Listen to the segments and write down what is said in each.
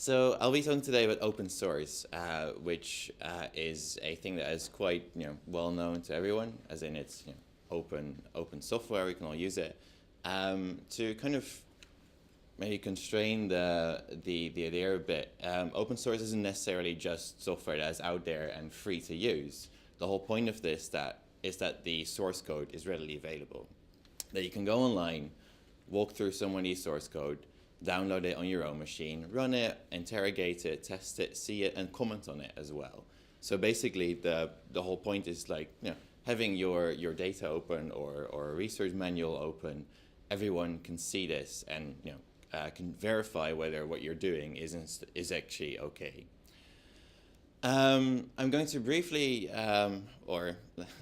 So I'll be talking today about open source, which is a thing that is quite well known to everyone, as in it's open software. We can all use it. To kind of maybe constrain the idea a bit, open source isn't necessarily just software that is out there and free to use. The whole point of this is that the source code is readily available, that you can go online, walk through somebody's source code, download it on your own machine, run it, interrogate it, test it, see it, and comment on it as well. So basically, the whole point is like having your data open or a research manual open. Everyone can see this and can verify whether what you're doing is actually okay. I'm going to briefly, or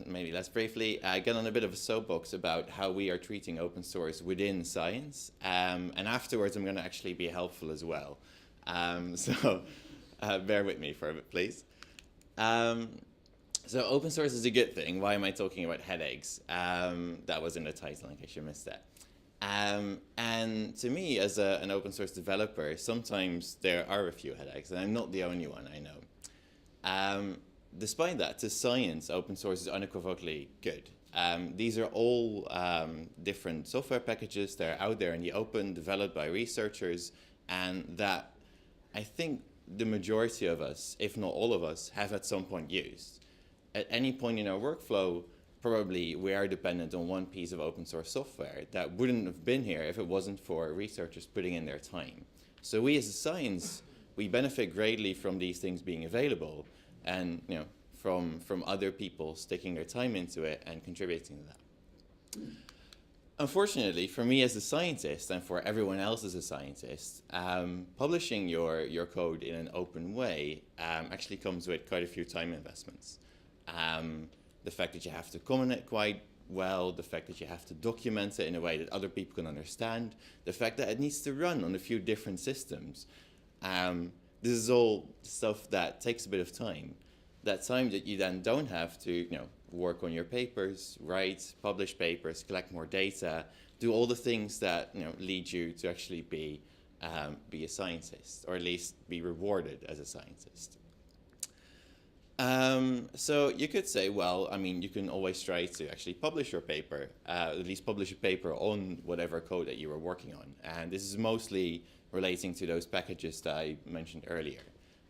maybe less briefly, get on a bit of a soapbox about how we are treating open source within science, and afterwards I'm going to actually be helpful as well. So bear with me for a bit, please. So open source is a good thing. Why am I talking about headaches? That was in the title in case you missed that. And to me, as an open source developer, sometimes there are a few headaches, and I'm not the only one, I know. Despite that, to science, open source is unequivocally good. These are all different software packages that are out there in the open, developed by researchers, and that I think the majority of us, if not all of us, have at some point used. At any point in our workflow, probably we are dependent on one piece of open source software that wouldn't have been here if it wasn't for researchers putting in their time. So we as a science, we benefit greatly from these things being available, and from other people sticking their time into it and contributing to that. Unfortunately, for me as a scientist and for everyone else as a scientist, publishing your code in an open way actually comes with quite a few time investments. The fact that you have to comment it quite well, the fact that you have to document it in a way that other people can understand, the fact that it needs to run on a few different systems. This is all stuff that takes a bit of time. That time that you then don't have to work on your papers, write, publish papers, collect more data, do all the things that lead you to actually be a scientist, or at least be rewarded as a scientist. So you could say, well, I mean, you can always try to actually publish your paper, at least publish a paper on whatever code that you were working on. And this is mostly relating to those packages that I mentioned earlier.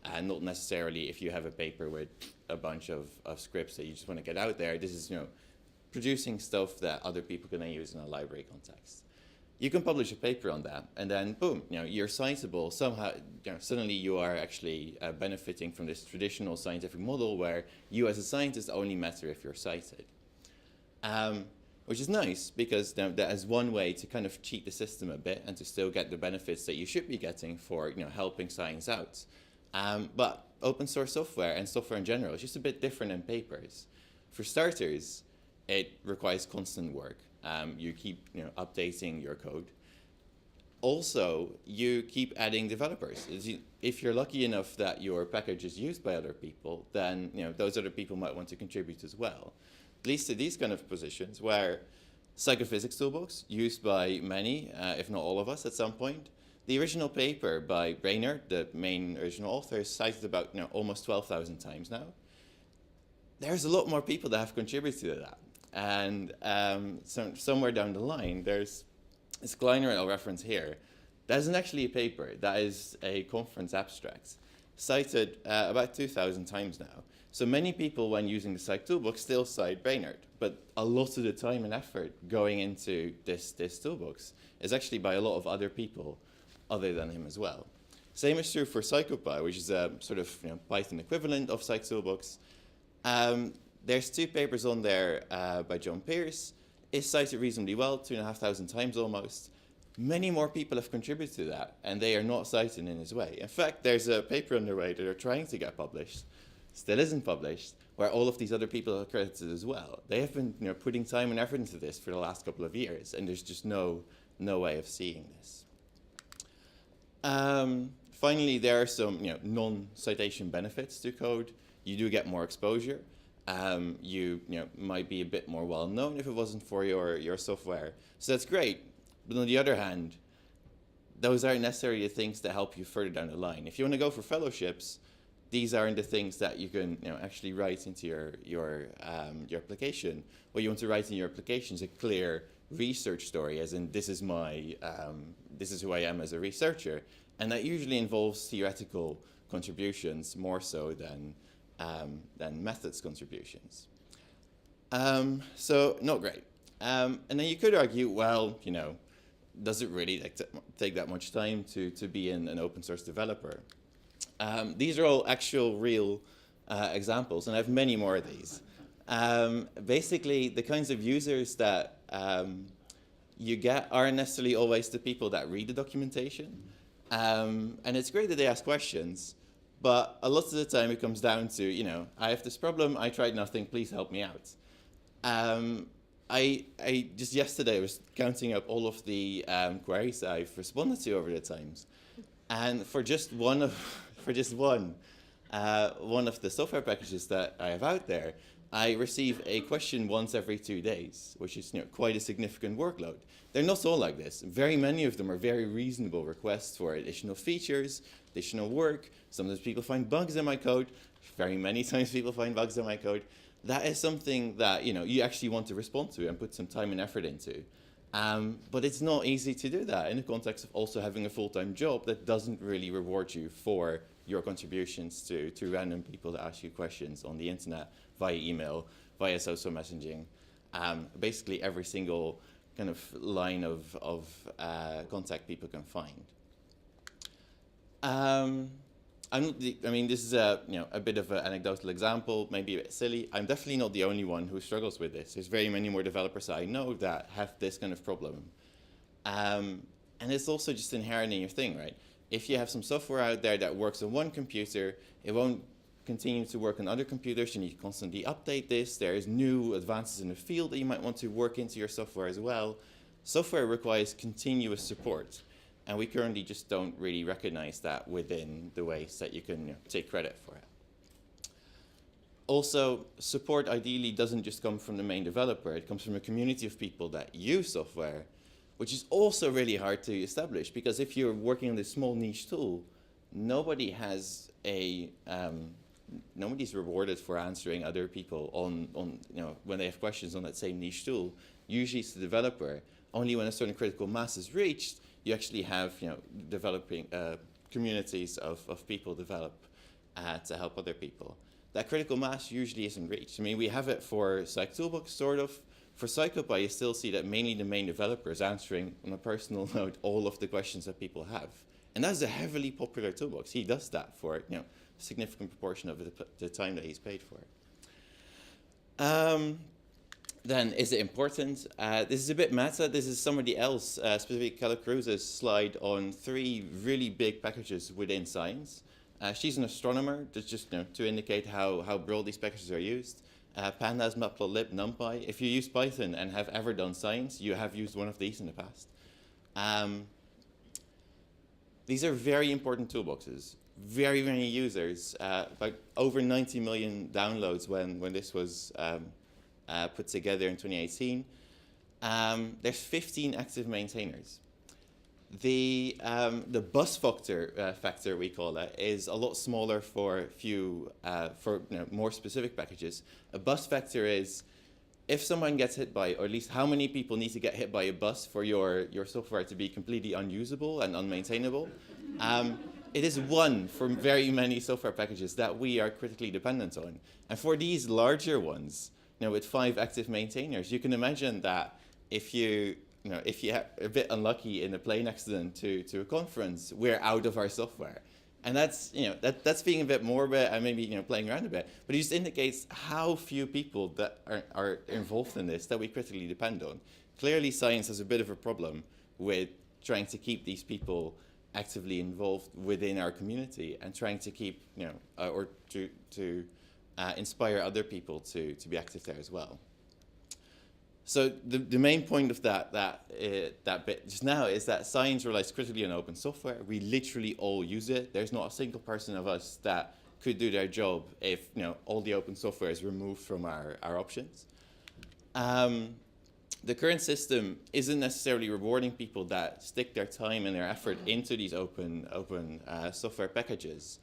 And not necessarily if you have a paper with a bunch of scripts that you just want to get out there. This is producing stuff that other people can then use in a library context. You can publish a paper on that, and then boom, you're citable. Somehow, suddenly you are actually benefiting from this traditional scientific model where you as a scientist only matter if you're cited. Which is nice because that is one way to kind of cheat the system a bit and to still get the benefits that you should be getting for helping science out. But open source software and software in general is just a bit different than papers. For starters, it requires constant work. You keep updating your code. Also, you keep adding developers. If you're lucky enough that your package is used by other people, then those other people might want to contribute as well. At least to these kind of positions where psychophysics toolbox, used by many, if not all of us at some point. The original paper by Brainerd, the main original author, is cited about almost 12,000 times now. There's a lot more people that have contributed to that. And somewhere down the line, there's this Kleiner I'll reference here. That isn't actually a paper. That is a conference abstract, cited about 2,000 times now. So many people, when using the Psych Toolbox, still cite Brainerd, but a lot of the time and effort going into this toolbox is actually by a lot of other people other than him as well. Same is true for PsychoPy, which is a sort of Python equivalent of Psych Toolbox. There's 2 papers on there by John Pierce. It's cited reasonably well, 2,500 times almost. Many more people have contributed to that, and they are not cited in his way. In fact, there's a paper underway that they're trying to get published, still isn't published, where all of these other people are credited as well. They have been putting time and effort into this for the last couple of years, and there's just no way of seeing this. Finally, there are some non-citation benefits to code. You do get more exposure. You might be a bit more well known if it wasn't for your software. So that's great. But on the other hand, those aren't necessarily the things that help you further down the line. If you want to go for fellowships, these aren't the things that you can actually write into your application. What you want to write in your application is a clear research story, as in this is who I am as a researcher, and that usually involves theoretical contributions more so than methods contributions. So not great. And then you could argue, well, does it really take that much time to be an open source developer? These are all actual real examples, and I have many more of these. Basically, the kinds of users that you get aren't necessarily always the people that read the documentation. And it's great that they ask questions, but a lot of the time it comes down to, I have this problem, I tried nothing, please help me out. I just yesterday was counting up all of the queries I've responded to over the times. And for just one of the software packages that I have out there, I receive a question once every 2 days, which is quite a significant workload. They're not all like this. Very many of them are very reasonable requests for additional features, additional work. Sometimes people find bugs in my code. Very many times people find bugs in my code. That is something that you actually want to respond to and put some time and effort into. But it's not easy to do that in the context of also having a full-time job that doesn't really reward you for your contributions to random people that ask you questions on the internet, via email, via social messaging. Basically every single kind of line of contact people can find. This is a bit of an anecdotal example, maybe a bit silly. I'm definitely not the only one who struggles with this. There's very many more developers that I know that have this kind of problem. And it's also just inherent in your thing, right? If you have some software out there that works on one computer, it won't continue to work on other computers. You need to constantly update this. There's new advances in the field that you might want to work into your software as well. Software requires continuous support. And we currently just don't really recognize that within the ways that you can take credit for it. Also, support ideally doesn't just come from the main developer. It comes from a community of people that use software, which is also really hard to establish, because if you're working on this small niche tool, nobody's rewarded for answering other people when they have questions on that same niche tool. Usually it's the developer. Only when a certain critical mass is reached, you actually have developing communities of people develop to help other people. That critical mass usually isn't reached. We have it for Psych Toolbox, sort of. For PsychoPy, you still see that mainly the main developer is answering, on a personal note, all of the questions that people have. And that's a heavily popular toolbox. He does that for a significant proportion of the time that he's paid for it. Then, is it important? This is a bit meta. This is somebody else, specifically Cala Cruz's slide on 3 really big packages within science. She's an astronomer, just to indicate how broad these packages are used. Pandas, Matplotlib, NumPy. If you use Python and have ever done science, you have used one of these in the past. These are very important toolboxes. Very many users, about over 90 million downloads when this was put together in 2018. There's 15 active maintainers. The bus factor, we call it, is a lot smaller for more specific packages. A bus factor is if someone gets hit by, or at least how many people need to get hit by a bus for your software to be completely unusable and unmaintainable. It is 1 for very many software packages that we are critically dependent on. And for these larger ones, with 5 active maintainers, you can imagine that if you have a bit unlucky in a plane accident to a conference, we're out of our software. And that's being a bit morbid and maybe playing around a bit, but it just indicates how few people that are involved in this that we critically depend on. Clearly, science has a bit of a problem with trying to keep these people actively involved within our community and trying to keep or to inspire other people to be active there as well. So the main point of that bit just now is that science relies critically on open software. We literally all use it. There's not a single person of us that could do their job if all the open software is removed from our options. the current system isn't necessarily rewarding people that stick their time and their effort into these open software packages.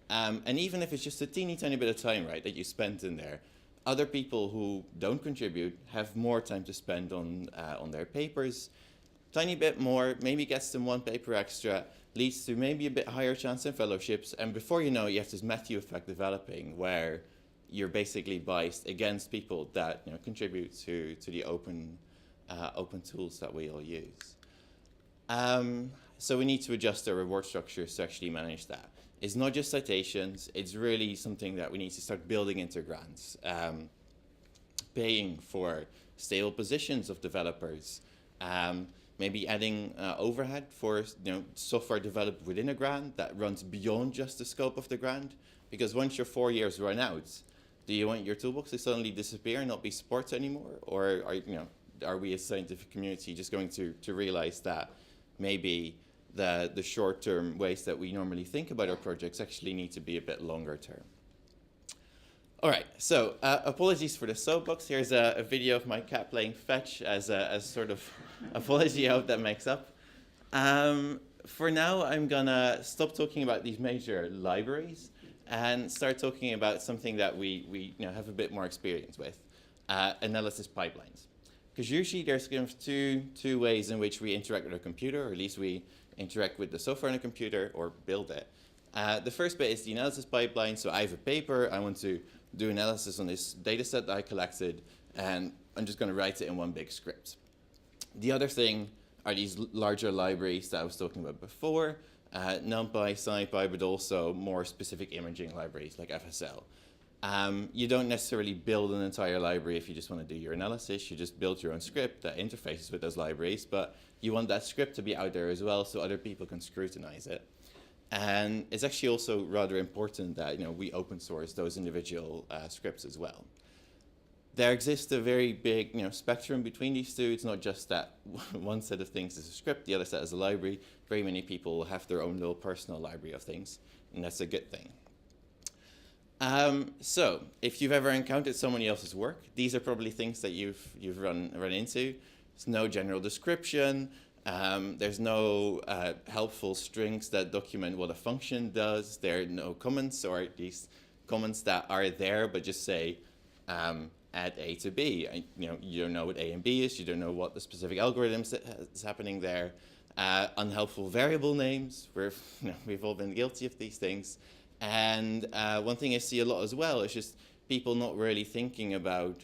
And even if it's just a teeny tiny bit of time, right, that you spent in there, other people who don't contribute have more time to spend on their papers. Tiny bit more, maybe gets them one paper extra, leads to maybe a bit higher chance in fellowships, and before you know it, you have this Matthew effect developing where you're basically biased against people that contribute to the open tools that we all use. So we need to adjust our reward structures to actually manage that. It's not just citations, it's really something that we need to start building into grants. Paying for stable positions of developers, maybe adding overhead for software developed within a grant that runs beyond just the scope of the grant. Because once your 4 years run out, do you want your toolbox to suddenly disappear and not be supported anymore? Or are we as a scientific community just going to realize that maybe the short-term ways that we normally think about our projects actually need to be a bit longer term? All right, so apologies for the soapbox. Here's a video of my cat playing fetch as sort of apology. I hope that makes up. For now, I'm gonna stop talking about these major libraries and start talking about something that we have a bit more experience with, analysis pipelines. Because usually there's kind of two ways in which we interact with a computer, or at least we interact with the software on a computer or build it. The first bit is the analysis pipeline. So I have a paper, I want to do analysis on this data set that I collected, and I'm just going to write it in one big script. The other thing are these larger libraries that I was talking about before, NumPy, SciPy, but also more specific imaging libraries like FSL. You don't necessarily build an entire library if you just want to do your analysis. You just build your own script that interfaces with those libraries, but you want that script to be out there as well so other people can scrutinize it. And it's actually also rather important that we open source those individual scripts as well. There exists a very big spectrum between these two. It's not just that one set of things is a script, the other set is a library. Very many people have their own little personal library of things, and that's a good thing. So if you've ever encountered somebody else's work, these are probably things that you've run into. There's no general description. There's no helpful strings that document what a function does. There are no comments, or at least comments that are there but just say add A to B. You don't know what A and B is. You don't know what the specific algorithm is happening there. Unhelpful variable names. We've all been guilty of these things. And one thing I see a lot as well is just people not really thinking about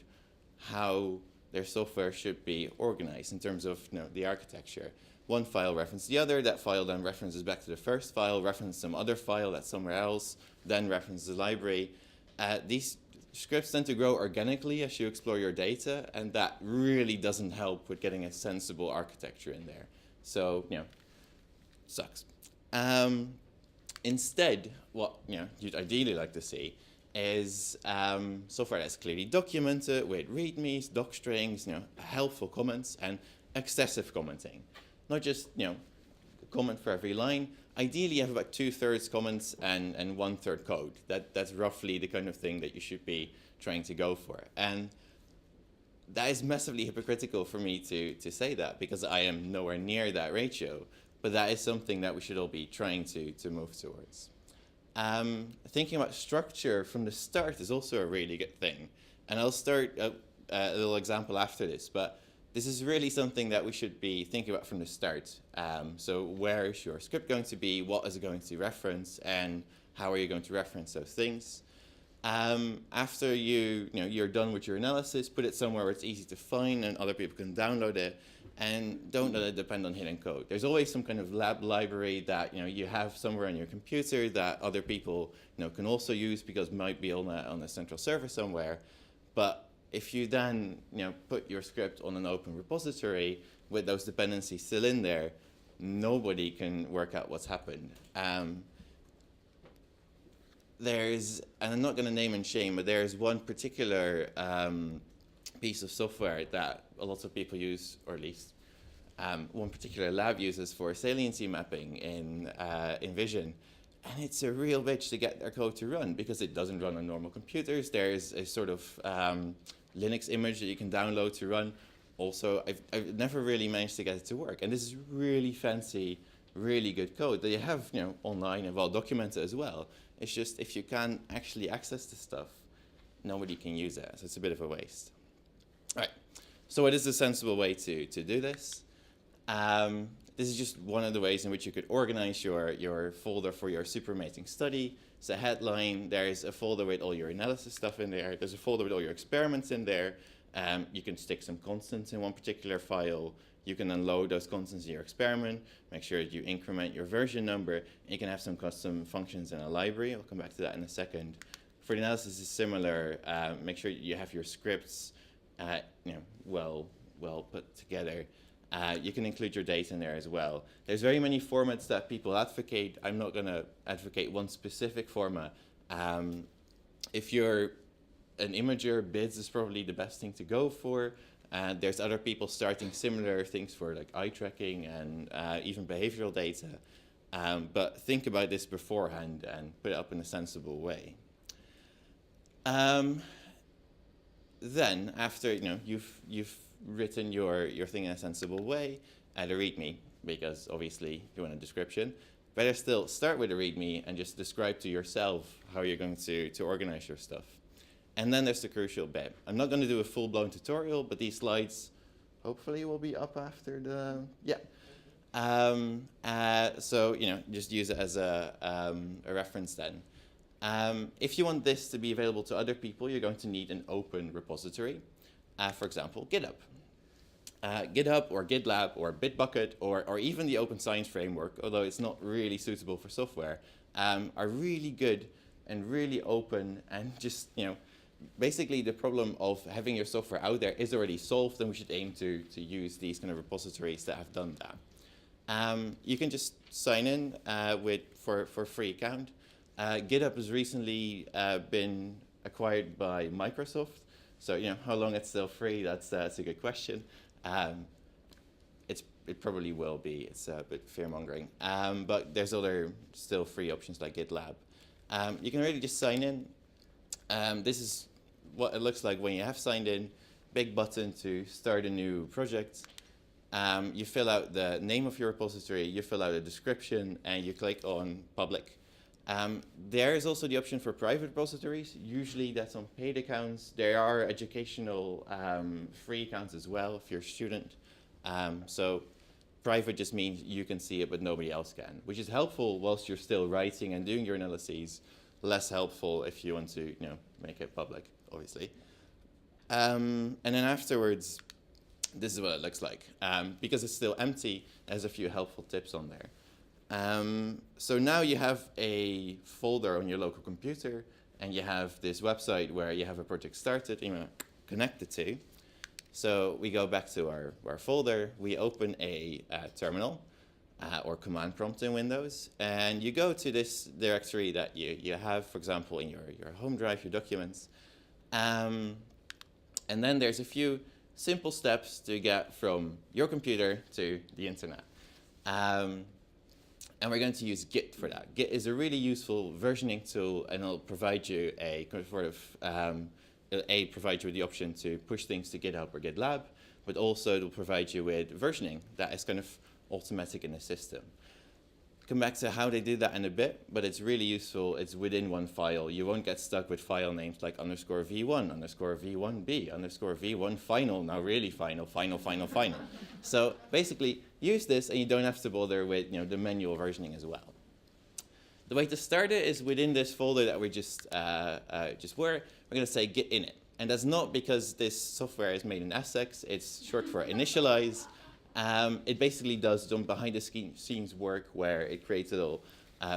how their software should be organized in terms of the architecture. One file references the other, that file then references back to the first file, references some other file that's somewhere else, then references the library. These scripts tend to grow organically as you explore your data, and that really doesn't help with getting a sensible architecture in there. So, sucks. Instead, what you'd ideally like to see is software that's clearly documented with readmes, doc strings, helpful comments, and excessive commenting. Not just comment for every line. Ideally, you have about 2/3 comments and 1/3 code. That's roughly the kind of thing that you should be trying to go for. And that is massively hypocritical for me to say that, because I am nowhere near that ratio. But that is something that we should all be trying to move towards. Thinking about structure from the start is also a really good thing. And I'll start a little example after this, but this is really something that we should be thinking about from the start. So where is your script going to be? What is it going to reference? And how are you going to reference those things? After you're done with your analysis, put it somewhere where it's easy to find and other people can download it. And don't let it depend on hidden code. There's always some kind of lab library that you have somewhere on your computer that other people can also use because it might be on a central server somewhere. But if you then put your script on an open repository with those dependencies still in there, nobody can work out what's happened. And I'm not going to name and shame, but there's one particular piece of software that a lot of people use, or at least one particular lab uses for saliency mapping in Vision. And it's a real bitch to get their code to run because it doesn't run on normal computers. There's a sort of Linux image that you can download to run. also, I've never really managed to get it to work. And this is really fancy, really good code that you have, online and well documented as well. It's just if you can't actually access the stuff, nobody can use it. So it's a bit of a waste. All right. So what is a sensible way to do this? This is just one of the ways in which you could organize your folder for your supermating study. It's a headline. There's a folder with all your analysis stuff in there. There's a folder with all your experiments in there. You can stick some constants in one particular file. You can unload those constants in your experiment. Make sure that you increment your version number. And you can have some custom functions in a library. I'll come back to that in a second. For the analysis, it's similar. Make sure you have your scripts well put together. You can include your data in there as well. There's very many formats that people advocate. I'm not going to advocate one specific format. If you're an imager, BIDS is probably the best thing to go for. There's other people starting similar things for like eye tracking and even behavioral data. But think about this beforehand and put it up in a sensible way. Then after you've written your thing in a sensible way, add a README, because obviously you want a description. Better still, start with a README and just describe to yourself how you're going to organize your stuff. And then there's the crucial bit. I'm not going to do a full-blown tutorial, but these slides hopefully will be up after the, yeah. So, just use it as a reference then. If you want this to be available to other people, you're going to need an open repository. For example, GitHub. GitHub or GitLab or Bitbucket or even the Open Science Framework, although it's not really suitable for software, are really good and really open and just, basically the problem of having your software out there is already solved, and we should aim to use these kind of repositories that have done that. You can just sign in for a free account. GitHub has recently been acquired by Microsoft. So, how long it's still free, that's a good question. It probably will be. It's a bit fear-mongering. But there's other still free options like GitLab. You can really just sign in. This is what it looks like when you have signed in. Big button to start a new project. You fill out the name of your repository, you fill out a description, and you click on public. There is also the option for private repositories. Usually that's on paid accounts. There are educational free accounts as well if you're a student. So private just means you can see it but nobody else can, which is helpful whilst you're still writing and doing your analyses. Less helpful if you want to make it public, obviously. And then afterwards, this is what it looks like. Because it's still empty, there's a few helpful tips on there. So now you have a folder on your local computer, and you have this website where you have a project started, you want to connect it to. So we go back to our folder, we open a terminal or command prompt in Windows, and you go to this directory that you have, for example, in your home drive, your documents. And then there's a few simple steps to get from your computer to the internet. And we're going to use Git for that. Git is a really useful versioning tool, and it'll provide you a sort of, it'll provide you with the option to push things to GitHub or GitLab, but also it'll provide you with versioning that is kind of automatic in the system. Come back to how they do that in a bit, but it's really useful. It's within one file. You won't get stuck with file names like _v1, _v1b, _v1 final, now really final. So basically, use this and you don't have to bother with the manual versioning as well. The way to start it is within this folder that we just were. We're going to say git init. And that's not because this software is made in Essex. It's short for initialize. It basically does some behind the scenes work where it creates a little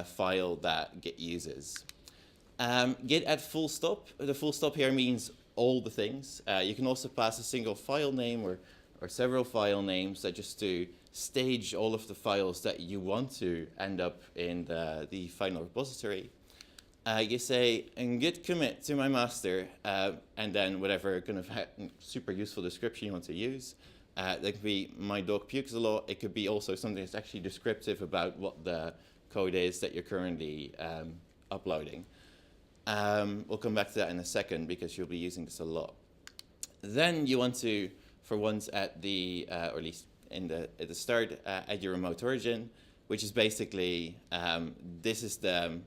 file that Git uses. Git at full stop. The full stop here means all the things. You can also pass a single file name or several file names that just to stage all of the files that you want to end up in the final repository. You say git commit to my master, and then whatever kind of super useful description you want to use. That could be my dog pukes a lot. It could be also something that's actually descriptive about what the code is that you're currently uploading. We'll come back to that in a second because you'll be using this a lot. Then you want to for once at the, or at least at the start, at your remote origin, which is basically, this is the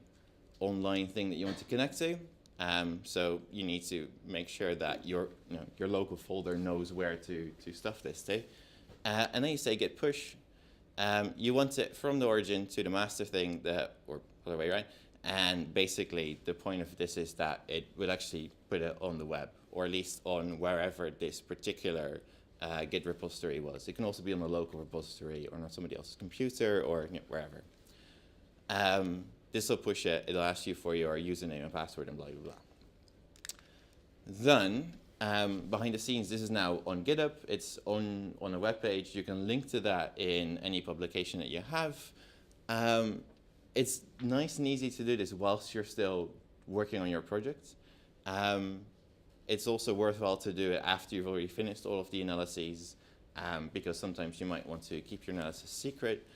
online thing that you want to connect to. So you need to make sure that your local folder knows where to stuff this to. And then you say git push. You want it from the origin to the master thing, or other way around. And basically, the point of this is that it will actually put it on the web, or at least on wherever this particular Git repository was. It can also be on a local repository or on somebody else's computer or wherever. This will push it. It'll ask you for your username and password and blah, blah, blah. Then, behind the scenes, this is now on GitHub. It's on a web page. You can link to that in any publication that you have. It's nice and easy to do this whilst you're still working on your project. It's also worthwhile to do it after you've already finished all of the analyses, because sometimes you might want to keep your analysis secret.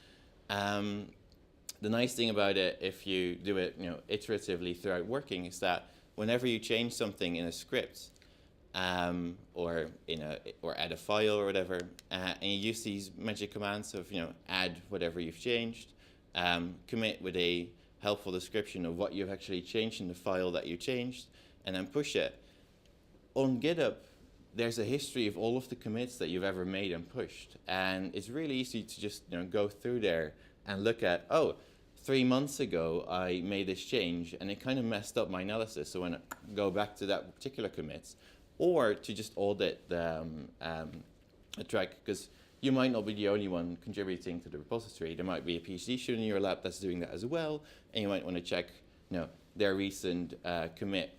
The nice thing about it, if you do it iteratively throughout working, is that whenever you change something in a script, or add a file or whatever, and you use these magic commands of add whatever you've changed, commit with a helpful description of what you've actually changed in the file that you changed, and then push it. On GitHub, there's a history of all of the commits that you've ever made and pushed, and it's really easy to just go through there and look at, oh, 3 months ago I made this change and it kind of messed up my analysis, so when I go back to that particular commit, or to just audit the track, because you might not be the only one contributing to the repository. There might be a PhD student in your lab that's doing that as well, and you might want to check their recent commit,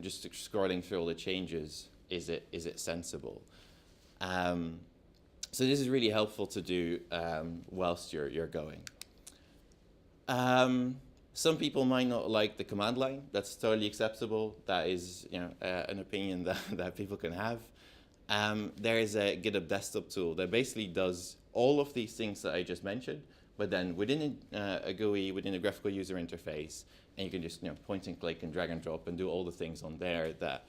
just scrolling through all the changes. Is it sensible? So this is really helpful to do whilst you're going. Some people might not like the command line. That's totally acceptable. That is an opinion that people can have. There is a GitHub desktop tool that basically does all of these things that I just mentioned, but then within a GUI, within a graphical user interface, and you can just point and click and drag and drop and do all the things on there that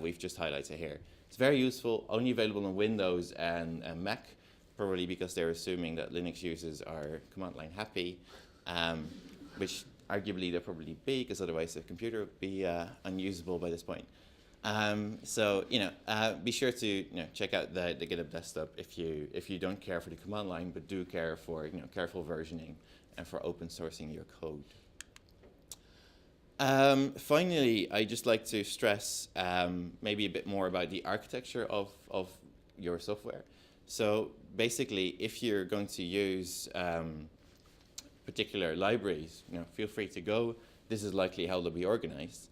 we've just highlighted here. It's very useful, only available on Windows and Mac, probably because they're assuming that Linux users are command line happy, which arguably they'll probably be, because otherwise the computer would be unusable by this point. So be sure to check out the GitHub desktop if you don't care for the command line, but do care for careful versioning and for open sourcing your code. Finally, I'd just like to stress maybe a bit more about the architecture of your software. So basically, if you're going to use particular libraries, feel free to go. This is likely how they'll be organized.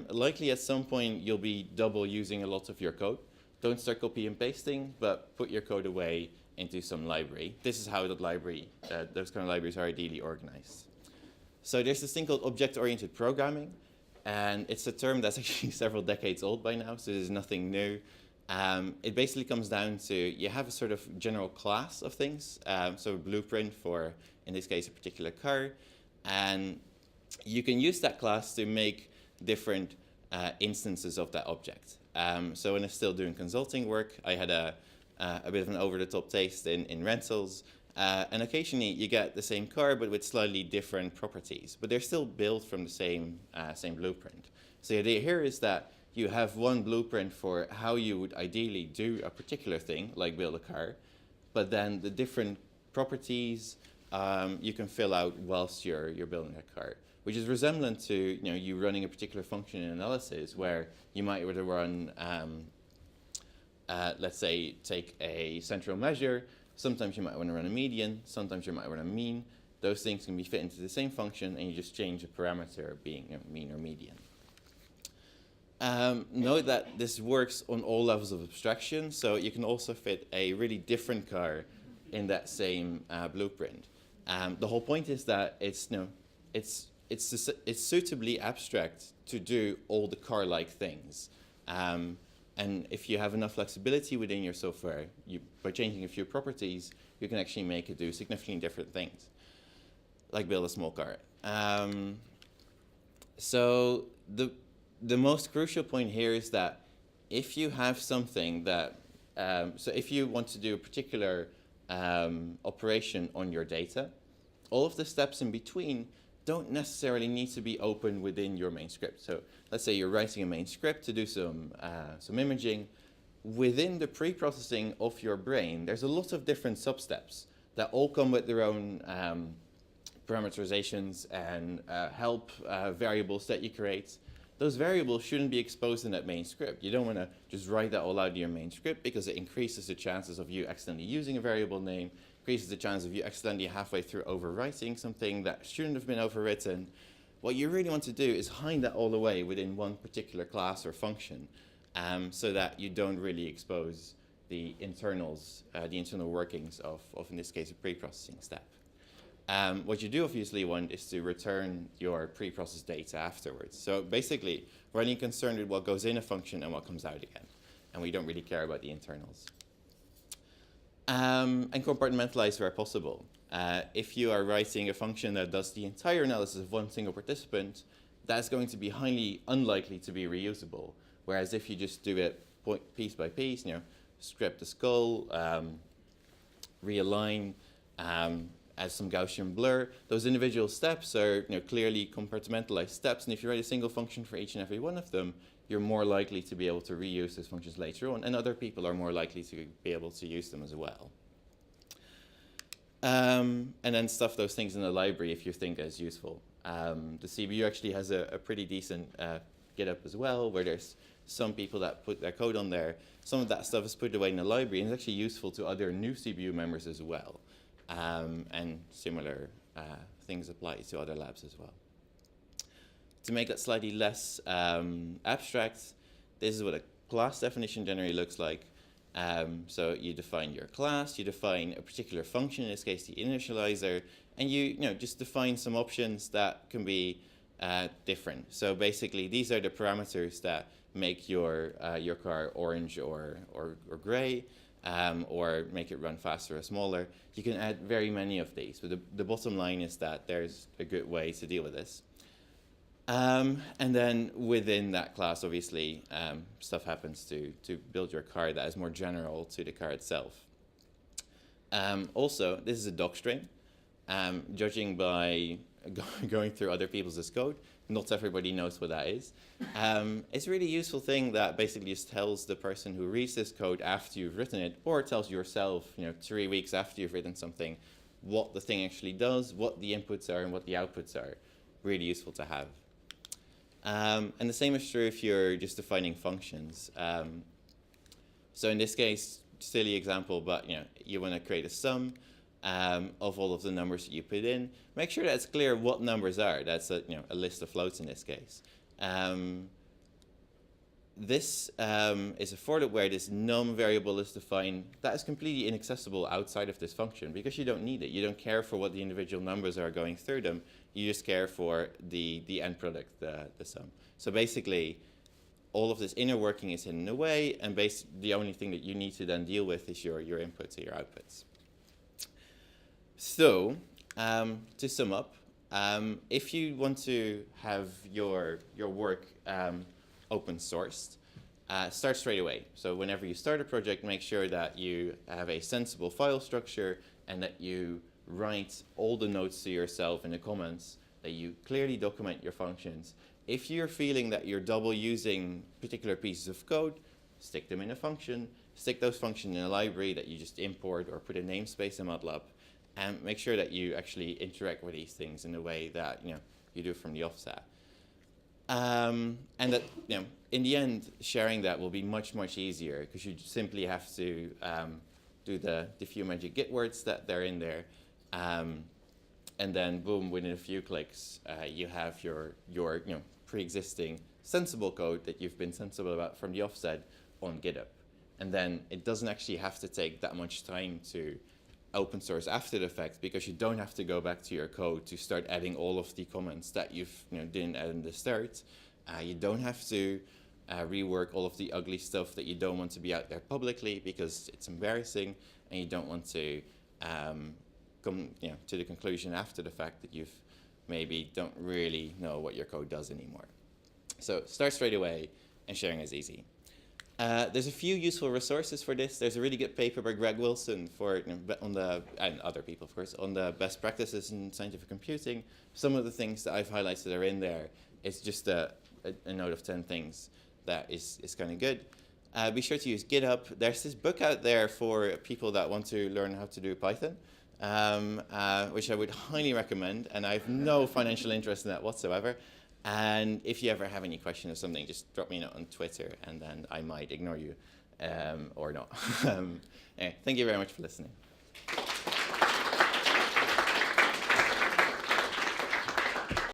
Likely at some point you'll be double using a lot of your code. Don't start copy and pasting, but put your code away into some library. This is how that library, those kind of libraries are ideally organized. So there's this thing called object-oriented programming, and it's a term that's actually several decades old by now, so there's nothing new. It basically comes down to you have a sort of general class of things, so a blueprint for, in this case, a particular car, and you can use that class to make different instances of that object. So when I was still doing consulting work, I had a bit of an over-the-top taste in rentals, and occasionally you get the same car but with slightly different properties, but they're still built from the same blueprint. So the idea here is that you have one blueprint for how you would ideally do a particular thing, like build a car, but then the different properties you can fill out whilst you're building that car, which is resemblant to you running a particular function in analysis, where you might want to run, let's say, take a central measure. Sometimes you might want to run a median. Sometimes you might run a mean. Those things can be fit into the same function, and you just change a parameter being mean or median. Note that this works on all levels of abstraction, so you can also fit a really different car in that same blueprint. The whole point is that it's suitably abstract to do all the car-like things. And if you have enough flexibility within your software, by changing a few properties, you can actually make it do significantly different things, like build a small car. So the most crucial point here is that if you have something that so if you want to do a particular operation on your data, all of the steps in between don't necessarily need to be open within your main script. So let's say you're writing a main script to do some imaging. Within the pre-processing of your brain, there's a lot of different sub-steps that all come with their own parameterizations and help variables that you create. Those variables shouldn't be exposed in that main script. You don't want to just write that all out in your main script because it increases the chances of you accidentally using a variable name, increases the chance of you accidentally halfway through overwriting something that shouldn't have been overwritten. What you really want to do is hide that all away within one particular class or function so that you don't really expose the internals, the internal workings of, in this case, a pre-processing step. What you do obviously want is to return your pre-processed data afterwards. So basically, we're only concerned with what goes in a function and what comes out again. And we don't really care about the internals. And compartmentalize where possible. If you are writing a function that does the entire analysis of one single participant, that's going to be highly unlikely to be reusable. Whereas if you just do it piece by piece, script the skull, realign, add some Gaussian blur, those individual steps are clearly compartmentalized steps. And if you write a single function for each and every one of them, you're more likely to be able to reuse those functions later on, and other people are more likely to be able to use them as well. And then stuff those things in the library if you think that's useful. The CBU actually has a pretty decent GitHub as well, where there's some people that put their code on there. Some of that stuff is put away in the library, and it's actually useful to other new CBU members as well. And similar things apply to other labs as well. To make that slightly less abstract, this is what a class definition generally looks like. So you define your class, you define a particular function, in this case the initializer, and you just define some options that can be different. So basically, these are the parameters that make your car orange or gray, or make it run faster or smaller. You can add very many of these, but the bottom line is that there's a good way to deal with this. And then within that class, obviously, stuff happens to build your car that is more general to the car itself. Also, this is a docstring. Judging by going through other people's code, not everybody knows what that is. It's a really useful thing that basically just tells the person who reads this code after you've written it, or it tells yourself, 3 weeks after you've written something, what the thing actually does, what the inputs are, and what the outputs are. Really useful to have. And the same is true if you're just defining functions. So in this case, silly example, but you want to create a sum of all of the numbers that you put in. Make sure that it's clear what numbers are. That's a list of floats in this case. This is a for loop where this num variable is defined. That is completely inaccessible outside of this function because you don't need it. You don't care for what the individual numbers are going through them. You just care for the end product, the sum. So basically, all of this inner working is hidden away, and the only thing that you need to then deal with is your inputs or your outputs. So, to sum up, if you want to have your work open sourced, start straight away. So whenever you start a project, make sure that you have a sensible file structure and that you write all the notes to yourself in the comments, that you clearly document your functions. If you're feeling that you're double using particular pieces of code, stick them in a function, stick those functions in a library that you just import or put a namespace in MATLAB, and make sure that you actually interact with these things in the way that you do from the offset. And that in the end, sharing that will be much, much easier because you simply have to do the few magic git words that they're in there. And then boom, within a few clicks, you have your pre-existing sensible code that you've been sensible about from the offset on GitHub. And then it doesn't actually have to take that much time to open source after the fact because you don't have to go back to your code to start adding all of the comments that you've didn't add in the start. You don't have to rework all of the ugly stuff that you don't want to be out there publicly because it's embarrassing, and you don't want to come to the conclusion after the fact that you've maybe don't really know what your code does anymore. So start straight away, and sharing is easy. There's a few useful resources for this. There's a really good paper by Greg Wilson and other people, of course, on the best practices in scientific computing. Some of the things that I've highlighted are in there. It's just a note of 10 things that is kind of good. Be sure to use GitHub. There's this book out there for people that want to learn how to do Python, which I would highly recommend, and I have no financial interest in that whatsoever. And if you ever have any question or something, just drop me a note on Twitter, and then I might ignore you or not. Anyway, thank you very much for listening.